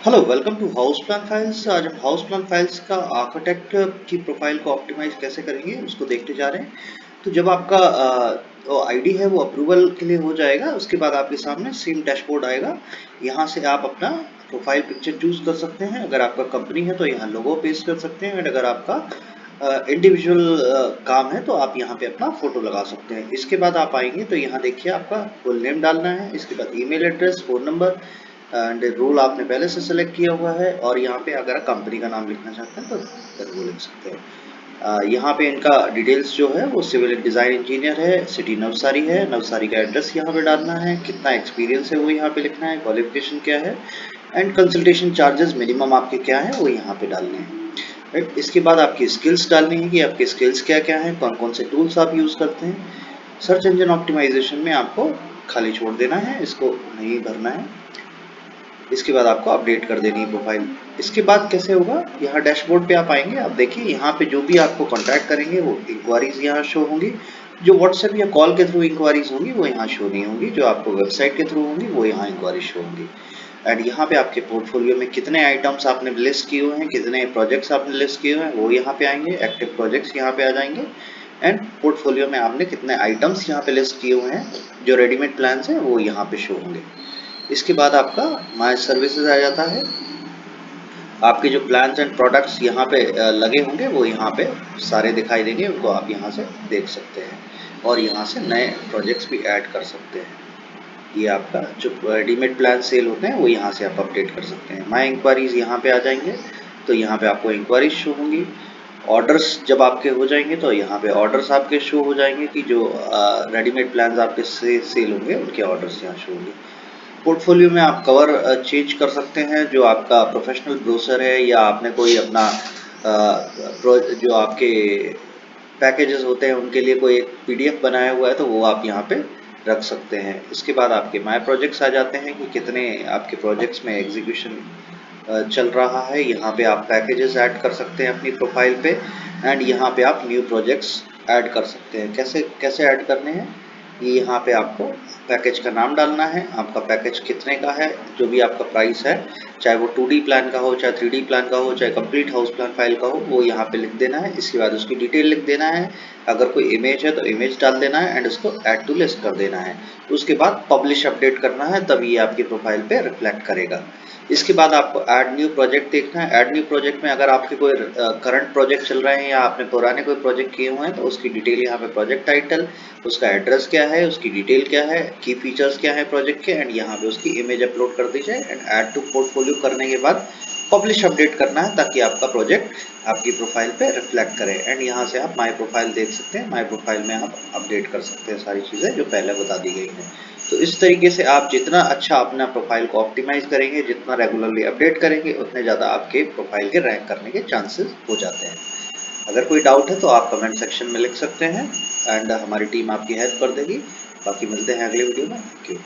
Hello, welcome to house plan files. आज हम house plan files का आर्किटेक्ट की प्रोफाइल को ऑप्टिमाइज कैसे करेंगे उसको देखते जा रहे हैं। तो जब आपका आईडी है वो अप्रूवल के लिए हो जाएगा, उसके बाद आपके सामने सेम डैशबोर्ड आएगा। यहाँ से आप अपना प्रोफाइल पिक्चर चूज कर सकते हैं। अगर आपका कंपनी है तो यहाँ लोगो पेस्ट कर सकते हैं, और अगर आपका इंडिविजुअल काम है तो आप यहाँ पे अपना फोटो लगा सकते हैं। इसके बाद आप आएंगे तो यहाँ देखिए आपका फुल नेम डालना है, इसके बाद email address, phone number and role आपने पहले से सेलेक्ट किया हुआ है। और यहाँ पे अगर कंपनी का नाम लिखना चाहते हैं तो फिर वो लिख सकते हैं। यहाँ पे इनका डिटेल्स जो है वो सिविल डिज़ाइन इंजीनियर है, सिटी नवसारी है, नवसारी का एड्रेस यहाँ पे डालना है, कितना एक्सपीरियंस है वो यहाँ पे लिखना है, क्वालिफिकेशन क्या है एंड कंसल्टेशन चार्जेस मिनिमम आपके क्या है वो यहाँ पे डालने हैं। राइट, इसके बाद आपकी स्किल्स डालनी है कि आपके स्किल्स क्या क्या हैं, कौन कौन से टूल्स आप यूज़ करते हैं। सर्च इंजन ऑप्टिमाइजेशन में आपको खाली छोड़ देना है, इसको नहीं भरना है। इसके बाद आपको अपडेट कर देनी है प्रोफाइल। इसके बाद कैसे होगा, यहाँ डैशबोर्ड पे आप आएंगे, आप देखिए यहाँ पे जो भी आपको कॉन्टैक्ट करेंगे वो इंक्वायरीज यहाँ शो होंगी। जो व्हाट्सएप या कॉल के थ्रू इंक्वायरीज होंगी वो यहाँ शो नहीं होंगी, जो आपको वेबसाइट के थ्रू होंगी वो यहाँ इंक्वायरी शो होंगी। एंड यहाँ पे आपके पोर्टफोलियो में कितने आइटम्स आपने लिस्ट किए हुए हैं, कितने प्रोजेक्ट्स आपने लिस्ट किए हुए हैं वो यहाँ पे आएंगे, एक्टिव प्रोजेक्ट्स यहाँ पे आ जाएंगे। एंड पोर्टफोलियो में आपने कितने आइटम्स यहाँ पे लिस्ट किए हुए हैं, जो रेडीमेड प्लान्स हैं वो यहाँ पे शो होंगे। इसके बाद आपका माय सर्विसेज आ जाता है। आपके जो प्लान्स एंड प्रोडक्ट्स यहाँ पे लगे होंगे वो यहाँ पे सारे दिखाई देंगे, उनको आप यहाँ से देख सकते हैं और यहाँ से नए प्रोजेक्ट्स भी ऐड कर सकते हैं। ये आपका जो रेडीमेड प्लान सेल होते हैं वो यहाँ से आप अपडेट कर सकते हैं। माय इंक्वायरीज यहाँ पे आ जाएंगे तो यहाँ पे आपको इंक्वायरीज शो होंगी। ऑर्डर्स जब आपके हो जाएंगे तो यहाँ पे ऑर्डर्स आपके शो हो जाएंगे कि जो रेडीमेड प्लान्स आपके सेल होंगे उनके ऑर्डर्स यहाँ शो होंगे। पोर्टफोलियो में आप कवर चेंज कर सकते हैं, जो आपका प्रोफेशनल ब्रोशर है या आपने कोई अपना जो आपके पैकेजेस होते हैं उनके लिए कोई एक पीडीएफ बनाया हुआ है तो वो आप यहाँ पे रख सकते हैं। इसके बाद आपके माय प्रोजेक्ट्स आ जाते हैं कि कितने आपके प्रोजेक्ट्स में एग्जीक्यूशन चल रहा है। यहाँ पे आप पैकेजेस ऐड कर सकते हैं अपनी प्रोफाइल पे, एंड यहाँ पे आप न्यू प्रोजेक्ट्स ऐड कर सकते हैं। कैसे कैसे ऐड करने हैं, ये यहाँ पे आपको पैकेज का नाम डालना है, आपका पैकेज कितने का है, जो भी आपका प्राइस है, चाहे वो 2D प्लान का हो, चाहे 3D प्लान का हो, चाहे कंप्लीट हाउस प्लान फाइल का हो, वो यहाँ पे लिख देना है। इसके बाद उसकी डिटेल लिख देना है। अगर कोई इमेज है तो इमेज डाल देना है एंड उसको ऐड टू लिस्ट कर देना है। उसके बाद पब्लिश अपडेट करना है, तब ये आपकी प्रोफाइल पे रिफ्लेक्ट करेगा। इसके बाद आपको ऐड न्यू प्रोजेक्ट देखना है। ऐड न्यू प्रोजेक्ट में अगर आपके कोई करंट प्रोजेक्ट चल रहे हैं या आपने पुराने कोई प्रोजेक्ट किए हुए हैं तो उसकी डिटेल यहाँ पे, प्रोजेक्ट टाइटल, उसका एड्रेस क्या है, उसकी डिटेल क्या है, की फीचर्स क्या है प्रोजेक्ट के, एंड यहाँ पे उसकी इमेज अपलोड कर दीजिए। एंड ऐड टू पोर्टफोलियो करने के बाद पब्लिश अपडेट करना है ताकि आपका प्रोजेक्ट आपकी प्रोफाइल पे रिफ्लेक्ट करे। एंड यहाँ से आप माय प्रोफाइल देख सकते हैं, माय प्रोफाइल में आप अपडेट कर सकते हैं सारी चीज़ें जो पहले बता दी गई हैं। तो इस तरीके से आप जितना अच्छा अपना प्रोफाइल को ऑप्टिमाइज करेंगे, जितना रेगुलरली अपडेट करेंगे, उतने ज़्यादा आपके प्रोफाइल के रैंक करने के चांसेस हो जाते हैं। अगर कोई डाउट है तो आप कमेंट सेक्शन में लिख सकते हैं एंड हमारी टीम आपकी हेल्प कर देगी। बाकी मिलते हैं अगले वीडियो में। Thank you.